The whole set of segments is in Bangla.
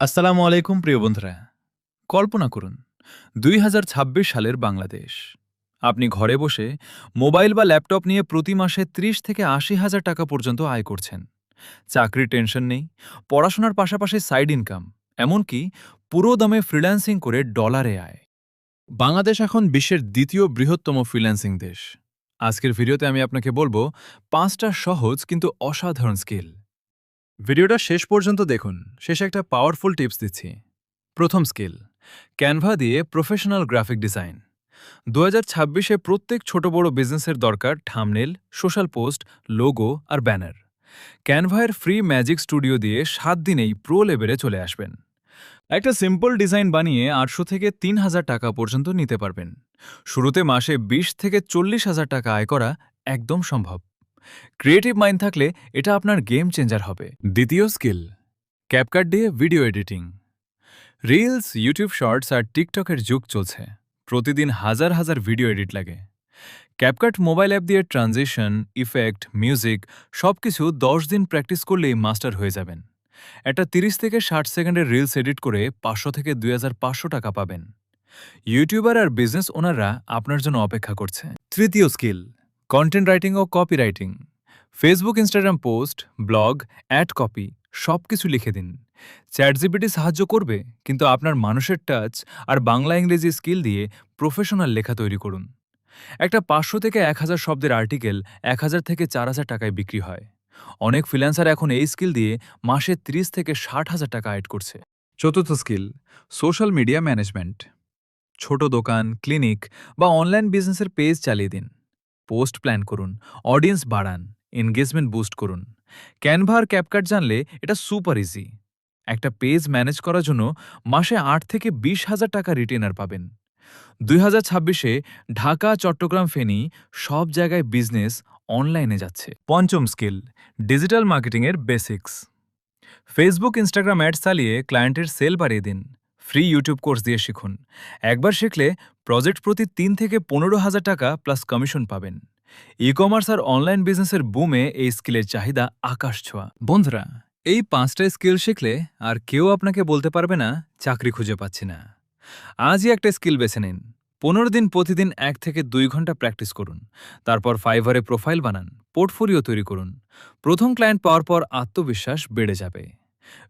আসসালামু আলাইকুম প্রিয় বন্ধুরা। কল্পনা করুন ২০২৬ সালের বাংলাদেশ। আপনি ঘরে বসে মোবাইল বা ল্যাপটপ নিয়ে প্রতি মাসে ৩০ থেকে ৮০ হাজার টাকা পর্যন্ত আয় করছেন। চাকরির টেনশন নেই, পড়াশোনার পাশাপাশি সাইড ইনকাম, এমনকি পুরো দমে ফ্রিল্যান্সিং করে ডলারে আয়। বাংলাদেশ এখন বিশ্বের দ্বিতীয় বৃহত্তম ফ্রিল্যান্সিং দেশ। আজকের ভিডিওতে আমি আপনাকে বলবো ৫টা সহজ কিন্তু অসাধারণ স্কিল। ভিডিওটা শেষ পর্যন্ত দেখুন, শেষে একটা পাওয়ারফুল টিপস দিচ্ছি। প্রথম স্কিল, ক্যানভা দিয়ে প্রফেশনাল গ্রাফিক ডিজাইন। ২০২৬-এ প্রত্যেক ছোট বড় বিজনেসের দরকার থাম্বনেল, সোশ্যাল পোস্ট, লোগো আর ব্যানার। ক্যানভায়ের ফ্রি ম্যাজিক স্টুডিও দিয়ে ৭ দিনেই প্রো লেভেলে চলে আসবেন। একটা সিম্পল ডিজাইন বানিয়ে ৮০০ থেকে ৩,০০০ টাকা পর্যন্ত নিতে পারবেন। শুরুতে মাসে ২০ থেকে ৪০,০০০ টাকা আয় করা একদম সম্ভব। ক্রিয়েটিভ মাইন্ড থাকলে এটা আপনার গেম চেঞ্জার হবে। দ্বিতীয় স্কিল, ক্যাপকাট দিয়ে video editing. Reels, YouTube shorts আর টিকটকের যুগ চলছে। প্রতিদিন হাজার হাজার ভিডিও এডিট লাগে। ক্যাপকাট মোবাইল অ্যাপ দিয়ে ট্রানজিশন, ইফেক্ট, মিউজিক সবকিছু ১০ দিন প্র্যাকটিস করলেই মাস্টার হয়ে যাবেন। একটা ৩০ থেকে ৬০ সেকেন্ডের রিলস এডিট করে ৫০০ থেকে ২,৫০০ টাকা পাবেন। ইউটিউবার আর বিজনেস ওনাররা আপনার জন্য অপেক্ষা করছে। তৃতীয় স্কিল, কন্টেন্ট রাইটিং ও copy writing. Facebook, Instagram post, blog, ad copy সবকিছু লিখে দিন। চ্যাটজিপিটি সাহায্য করবে, কিন্তু আপনার মানুষের টাচ আর বাংলা ইংরেজি স্কিল দিয়ে প্রফেশনাল লেখা তৈরি করুন। একটা ৫০০ থেকে ১,০০০ শব্দের আর্টিকেল ১,০০০ থেকে ৪,০০০ টাকায় বিক্রি হয়। অনেক ফ্রিল্যান্সার এখন এই স্কিল দিয়ে মাসে ৩০ থেকে ৬০,০০০ টাকা আয় করছে। চতুর্থ স্কিল, সোশ্যাল মিডিয়া ম্যানেজমেন্ট। ছোট দোকান, ক্লিনিক বা অনলাইন বিজনেসের পেজ চালিয়ে দিন। পোস্ট প্ল্যান করুন, অডিয়েন্স বাড়ান, এনগেজমেন্ট বুস্ট করুন। ক্যানভা আর ক্যাপকাট জানলে এটা সুপার ইজি। একটা পেজ ম্যানেজ করার জন্য মাসে ৮ থেকে ২০,০০০ টাকা রিটেনার পাবেন। ২০২৬-এ ঢাকা, চট্টগ্রাম, ফেনী সব জায়গায় বিজনেস অনলাইনে যাচ্ছে। পঞ্চম স্কিল, ডিজিটাল মার্কেটিংয়ের বেসিক্স। ফেসবুক, ইনস্টাগ্রাম অ্যাডস চালিয়ে ক্লায়েন্টের সেল বাড়িয়ে দিন। ফ্রি ইউটিউব কোর্স দিয়ে শিখুন। একবার শিখলে প্রজেক্ট প্রতি ৩ থেকে ১৫,০০০ টাকা প্লাস কমিশন পাবেন। ই কমার্স আর অনলাইন বিজনেসের বুমে এই স্কিলের চাহিদা আকাশ ছোঁয়া। বন্ধুরা, এই ৫টা স্কিল শিখলে আর কেউ আপনাকে বলতে পারবে না চাকরি খুঁজে পাচ্ছি না। আজই একটা স্কিল বেছে নিন। ১৫ দিন প্রতিদিন ১ থেকে ২ ঘন্টা প্র্যাকটিস করুন। তারপর ফাইভারে প্রোফাইল বানান, পোর্টফোলিও তৈরি করুন। প্রথম ক্লায়েন্ট পাওয়ার পর আত্মবিশ্বাস বেড়ে যাবে।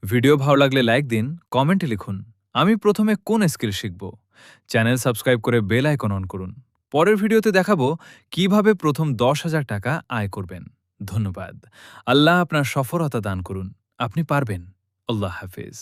ভিডিও ভালো লাগলে লাইক দিন, কমেন্টে লিখুন আমি প্রথমে কোন স্কিল শিখব। চ্যানেল সাবস্ক্রাইব করে বেল আইকন অন করুন। পরের ভিডিওতে দেখাবো কিভাবে প্রথম ১০,০০০ টাকা আয় করবেন। ধন্যবাদ। আল্লাহ আপনার সফলতা দান করুন। আপনি পারবেন। আল্লাহ হাফেজ।